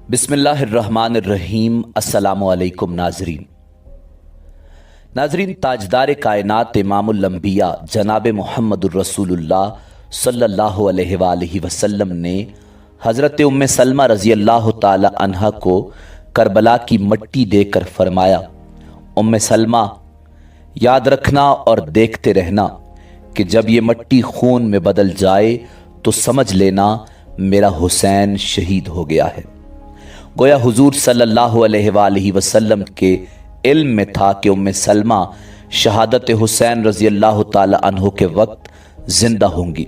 बिस्मिल्लाहिर्रहमानिर्रहीम। अस्सलामु अलैकुम नाजरीन, ताजदार कायनात इमामुल अंबिया जनाब मुहम्मदुर रसूलुल्लाह सल्लल्लाहु अलैहि वसल्लम ने हज़रत उम्मे सलमा रज़ी अल्लाह ताला अन्हा को करबला की मट्टी देकर फरमाया, उम्मे सलमा, याद रखना और देखते रहना कि जब ये मट्टी खून में बदल जाए तो समझ लेना मेरा हुसैन शहीद हो गया है। गोया हुजूर सल्लल्लाहु अलैहि वसल्लम के इल्म में था कि उम्मे सलमा शहादत हुसैन रज़ी अल्लाह ताला अन्हु के वक्त जिंदा होंगी।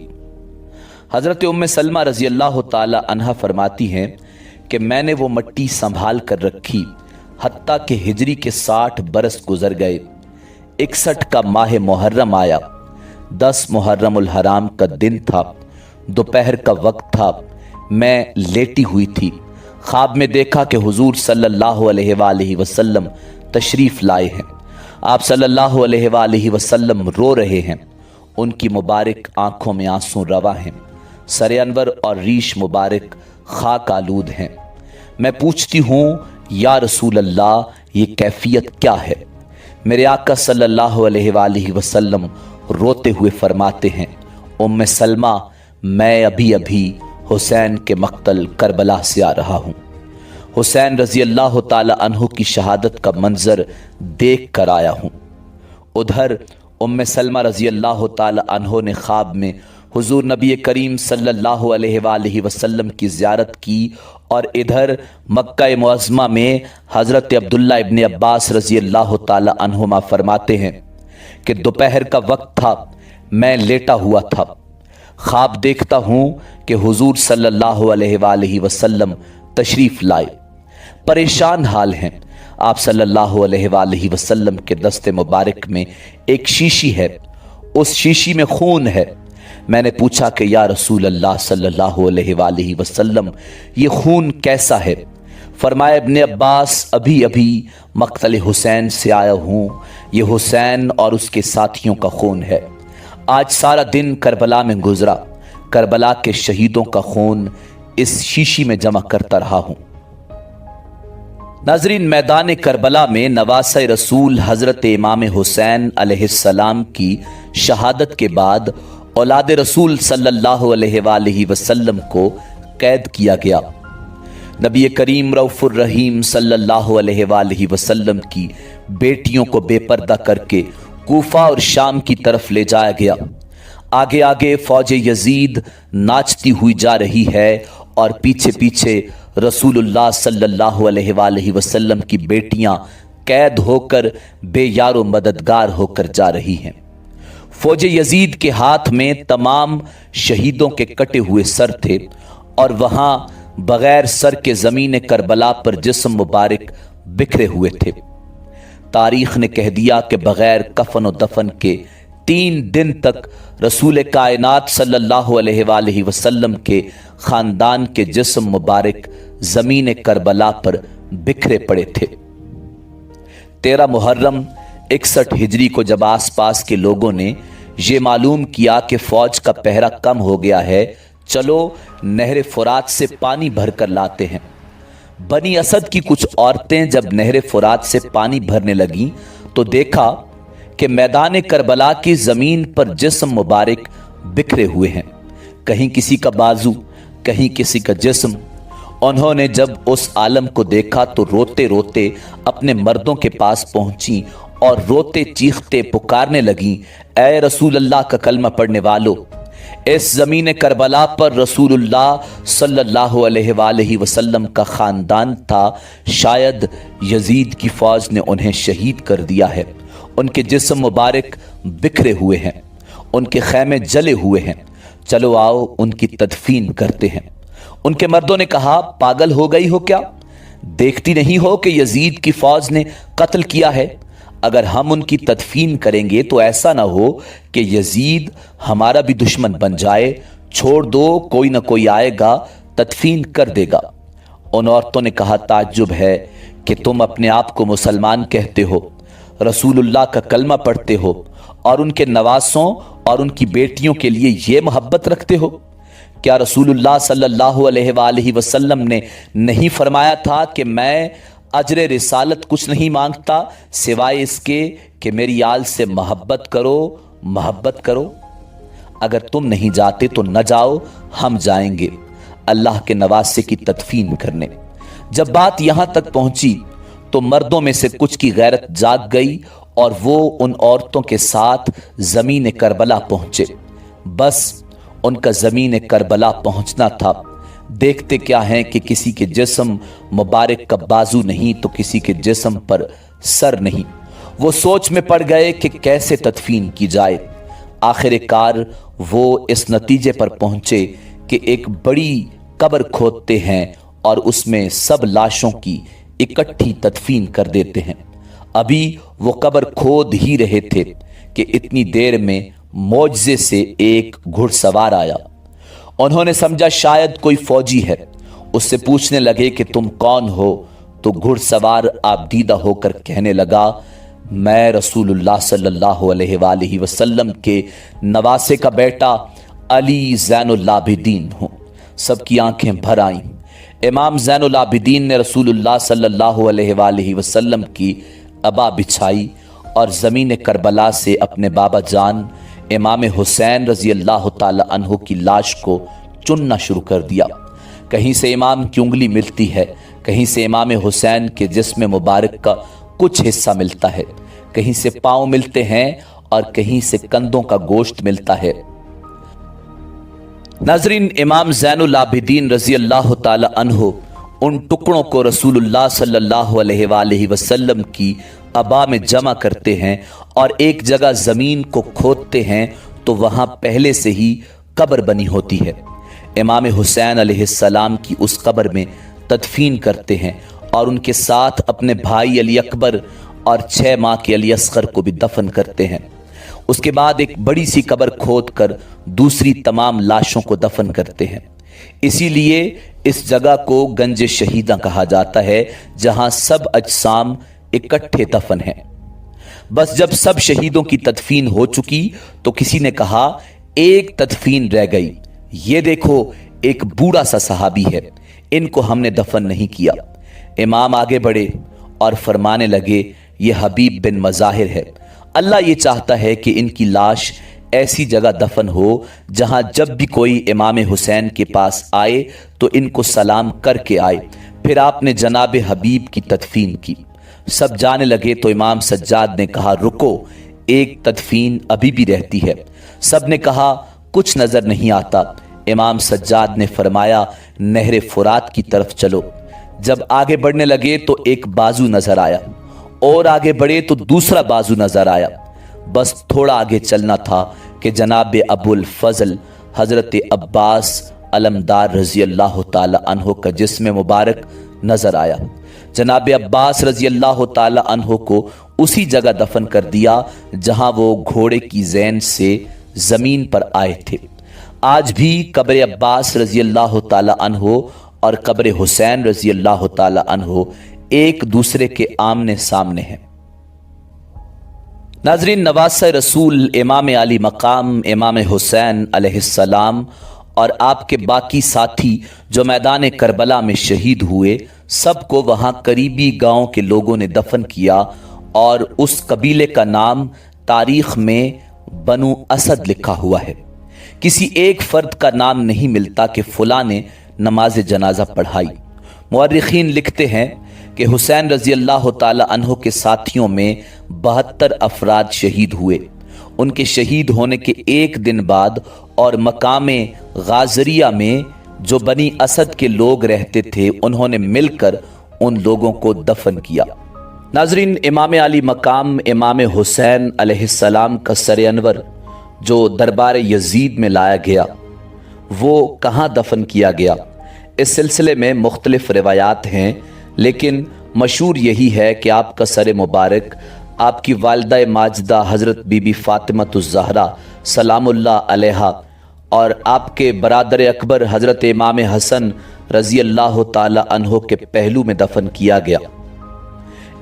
हज़रत उम्मे सलमा रज़ी अल्लाह ताला अन्हा फरमाती हैं कि मैंने वो मट्टी संभाल कर रखी हत्ता कि हिजरी के 60 बरस गुजर गए। 61 का माह मुहर्रम आया। 10 मुहर्रमुल हराम का दिन था। दोपहर का वक्त था। मैं लेटी हुई थी। ख्वाब में देखा कि हुजूर सल्लल्लाहु अलैहि वसल्लम तशरीफ़ लाए हैं। आप सल्लल्लाहु अलैहि वसल्लम रो रहे हैं। उनकी मुबारक आंखों में आंसू रवा हैं। सर अनवर और रीश मुबारक खाक आलूद हैं। मैं पूछती हूँ, या रसूल अल्लाह, ये कैफियत क्या है? मेरे आका सल्लल्लाहु अलैहि वसल्लम रोते हुए फरमाते हैं, उम्मे सलमा, मैं अभी अभी हुसैन के मक्तल करबला से आ रहा हूँ। हुसैन रज़ी अल्लाह ताला अन्हु की शहादत का मंजर देख कर आया हूँ। उधर उम्मे सलमा रज़ी अल्लाह ताला अन्हु ने ख्वाब में हुजूर नबी करीम सल्लल्लाहु अलैहि वसल्लम की ज़ियारत की और इधर मक्का मुअज़्ज़मा में हज़रत अब्दुल्ला इब्न अब्बास रज़ी अल्लाह ताला अन्हुमा फरमाते हैं कि दोपहर का वक्त था। मैं लेटा हुआ था। ख्वाब देखता हूँ कि हुजूर सल्लल्लाहु अलैहि वसल्लम तशरीफ़ लाए। परेशान हाल हैं। आप सल्लल्लाहु अलैहि वसल्लम के दस्ते मुबारक में एक शीशी है। उस शीशी में खून है। मैंने पूछा कि या रसूल अल्लाह सल्लल्लाहु अलैहि वसल्लम, ये खून कैसा है? फरमाया, इब्न अब्बास, अभी अभी मक्तल हुसैन से आया हूँ। ये हुसैन और उसके साथियों का खून है। आज सारा दिन करबला में गुजरा। करबला के शहीदों का खून इस शीशी में जमा करता रहा हूं। नाजरीन, मैदान करबला में नवासे रसूल हजरत इमाम हुसैन अलैहिस्सलाम की शहादत के बाद औलाद रसूल सल्लल्लाहु अलैहि वसल्लम को कैद किया गया। नबी करीम रऊफुर रहीम सल्लल्लाहु अलैहि वसल्लम की बेटियों को बेपर्दा करके कूफा और शाम की तरफ ले जाया गया। आगे आगे फौज यजीद नाचती हुई जा रही है और पीछे पीछे रसूलुल्लाह सल्लल्लाहु अलैहि वसल्लम की बेटियां कैद होकर बेयारो मददगार होकर जा रही हैं। फौज यजीद के हाथ में तमाम शहीदों के कटे हुए सर थे और वहां बगैर सर के ज़मीन करबला पर जिस्म मुबारक बिखरे हुए थे। तारीख ने कह दिया कि बगैर कफन और दफन के 3 दिन तक रसूल कायनात सल्लल्लाहु अलैहि वसल्लम के ख़ानदान के जिस्म मुबारक ज़मीन करबला पर बिखरे पड़े थे। 13 मुहर्रम 61 हिजरी को जब आस पास के लोगों ने ये मालूम किया कि फ़ौज का पहरा कम हो गया है, चलो नहर फुरात से पानी भर कर लाते हैं। बनी असद की कुछ औरतें जब नहर फुरात से पानी भरने लगीं तो देखा कि मैदान करबला की ज़मीन पर जिस्म मुबारक बिखरे हुए हैं। कहीं किसी का बाजू, कहीं किसी का जिस्म। उन्होंने जब उस आलम को देखा तो रोते रोते अपने मर्दों के पास पहुंची और रोते चीखते पुकारने लगी, ऐ रसूल अल्लाह का कलमा पढ़ने वालों, इस ज़मीन करबला पर रसूलुल्लाह सल्लल्लाहु अलैहि वसल्लम का ख़ानदान था। शायद यजीद की फ़ौज ने उन्हें शहीद कर दिया है। उनके जिस्म मुबारक बिखरे हुए हैं। उनके खैमे जले हुए हैं। चलो आओ उनकी तदफीन करते हैं। उनके मर्दों ने कहा, पागल हो गई हो क्या? देखती नहीं हो कि यजीद की फ़ौज ने कत्ल किया है? अगर हम उनकी तदफीन करेंगे तो ऐसा ना हो कि यजीद हमारा भी दुश्मन बन जाए। छोड़ दो, कोई ना कोई आएगा, तदफीन कर देगा। उन औरतों ने कहा, ताज्जुब है कि तुम अपने आप को मुसलमान कहते हो, रसूलुल्लाह का कलमा पढ़ते हो और उनके नवासों और उनकी बेटियों के लिए ये मोहब्बत रखते हो। کیا رسول اللہ صلی اللہ علیہ وآلہ وسلم نے نہیں فرمایا تھا کہ میں اجر رسالت کچھ نہیں مانگتا سوائے اس کے کہ میری آل سے محبت کرو؟ اگر تم نہیں جاتے تو نہ جاؤ، ہم جائیں گے اللہ کے نواسے کی تدفین کرنے۔ جب بات یہاں تک پہنچی تو مردوں میں سے کچھ کی غیرت جاگ گئی اور وہ ان عورتوں کے ساتھ زمین کربلا پہنچے۔ بس ان کا زمین کربلا پہنچنا تھا۔ دیکھتے کیا ہیں کہ کسی کے جسم مبارک کا بازو نہیں تو کسی کے جسم پر سر نہیں۔ وہ سوچ میں پڑ گئے کہ کیسے تدفین کی جائے۔ آخر کار وہ اس نتیجے پر پہنچے کہ ایک بڑی قبر کھودتے ہیں اور اس میں سب لاشوں کی اکٹھی تدفین کر دیتے ہیں۔ ابھی وہ قبر کھود ہی رہے تھے کہ اتنی دیر میں معجزے سے ایک گھڑ سوار آیا۔ انہوں نے سمجھا شاید کوئی فوجی ہے، اس سے پوچھنے لگے کہ تم کون ہو؟ تو گھڑ سوار آپ دیدہ ہو کر کہنے لگا میں رسول اللہ صلی اللہ علیہ وآلہ وسلم کے نواسے کا بیٹا علی زین العابدین ہوں۔ سب کی آنکھیں بھر آئیں۔ امام زین العابدین نے رسول اللہ صلی اللہ علیہ وآلہ وسلم کی عبا بچھائی اور زمین کربلا سے اپنے بابا جان امام حسین رضی اللہ تعالی عنہ کی لاش کو چننا شروع کر دیا۔ کہیں سے امام کی انگلی ملتی ہے، کہیں سے امام حسین کے جسم مبارک کا کچھ حصہ ملتا ہے، کہیں سے پاؤں ملتے ہیں اور کہیں سے کندھوں کا گوشت ملتا ہے۔ ناظرین، امام زین العابدین رضی اللہ تعالی عنہ ان ٹکڑوں کو رسول اللہ صلی اللہ علیہ وآلہ وسلم کی عبا میں جمع کرتے ہیں اور ایک جگہ زمین کو کھودتے ہیں تو وہاں پہلے سے ہی قبر بنی ہوتی ہے۔ امام حسین علیہ السلام کی اس قبر میں تدفین کرتے ہیں اور ان کے ساتھ اپنے بھائی علی اکبر اور 6 ماہ کے علی اصغر کو بھی دفن کرتے ہیں۔ اس کے بعد ایک بڑی سی قبر کھود کر دوسری تمام لاشوں کو دفن کرتے ہیں۔ اسی لیے اس جگہ کو گنج شہیداں کہا جاتا ہے جہاں سب اجسام اکٹھے دفن ہیں۔ بس جب سب شہیدوں کی تدفین ہو چکی تو کسی نے کہا ایک تدفین رہ گئی، یہ دیکھو ایک بوڑھا سا صحابی ہے، ان کو ہم نے دفن نہیں کیا۔ امام آگے بڑھے اور فرمانے لگے یہ حبیب بن مظاہر ہے، اللہ یہ چاہتا ہے کہ ان کی لاش ایسی جگہ دفن ہو جہاں جب بھی کوئی امام حسین کے پاس آئے تو ان کو سلام کر کے آئے۔ پھر آپ نے جناب حبیب کی تدفین کی۔ سب جانے لگے تو امام سجاد نے کہا رکو، ایک تدفین ابھی بھی رہتی ہے۔ سب نے کہا کچھ نظر نہیں آتا۔ امام سجاد نے فرمایا نہر فرات کی طرف چلو۔ جب آگے بڑھنے لگے تو ایک بازو نظر آیا، اور آگے بڑھے تو دوسرا بازو نظر آیا۔ بس تھوڑا آگے چلنا تھا کہ جناب ابو الفضل حضرت عباس علمدار رضی اللہ تعالی عنہ کا جسم مبارک نظر آیا۔ جناب عباس رضی اللہ تعالی عنہ کو اسی جگہ دفن کر دیا جہاں وہ گھوڑے کی زین سے زمین پر آئے تھے۔ آج بھی قبر عباس رضی اللہ تعالی عنہ اور قبر حسین رضی اللہ تعالی عنہ ایک دوسرے کے آمنے سامنے ہیں۔ ناظرین، نواسہ رسول امام علی مقام امام حسین علیہ السلام اور آپ کے باقی ساتھی جو میدان کربلا میں شہید ہوئے، سب کو وہاں قریبی گاؤں کے لوگوں نے دفن کیا اور اس قبیلے کا نام تاریخ میں بنو اسد لکھا ہوا ہے۔ کسی ایک فرد کا نام نہیں ملتا کہ فلاں نے نماز جنازہ پڑھائی۔ مورخین لکھتے ہیں کہ حسین رضی اللہ تعالی عنہ کے ساتھیوں میں 72 افراد شہید ہوئے۔ ان کے شہید ہونے کے ایک دن بعد اور مقام غازریہ میں جو بنی اسد کے لوگ رہتے تھے انہوں نے مل کر ان لوگوں کو دفن کیا۔ ناظرین، امام علی مقام امام حسین علیہ السلام کا سر انور جو دربار یزید میں لایا گیا وہ کہاں دفن کیا گیا؟ اس سلسلے میں مختلف روایات ہیں، لیکن مشہور یہی ہے کہ آپ کا سر مبارک آپ کی والدہ ماجدہ حضرت بی بی فاطمہ الزہرا سلام اللہ علیہا اور آپ کے برادر اکبر حضرت امام حسن رضی اللہ تعالی عنہ کے پہلو میں دفن کیا گیا۔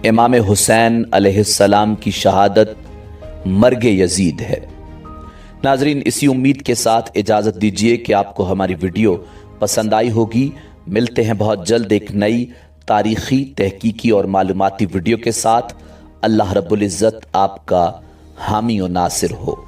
امام حسین علیہ السلام کی شہادت مرگ یزید ہے۔ नाजरीन, इसी उम्मीद के साथ इजाज़त दीजिए कि आपको हमारी वीडियो पसंद आई होगी। मिलते हैं बहुत जल्द एक नई तारीख़ी, तहकीकी और मालूमाती वीडियो के साथ। अल्लाह रब्बुल इज़्ज़त आपका हामी और नासिर हो।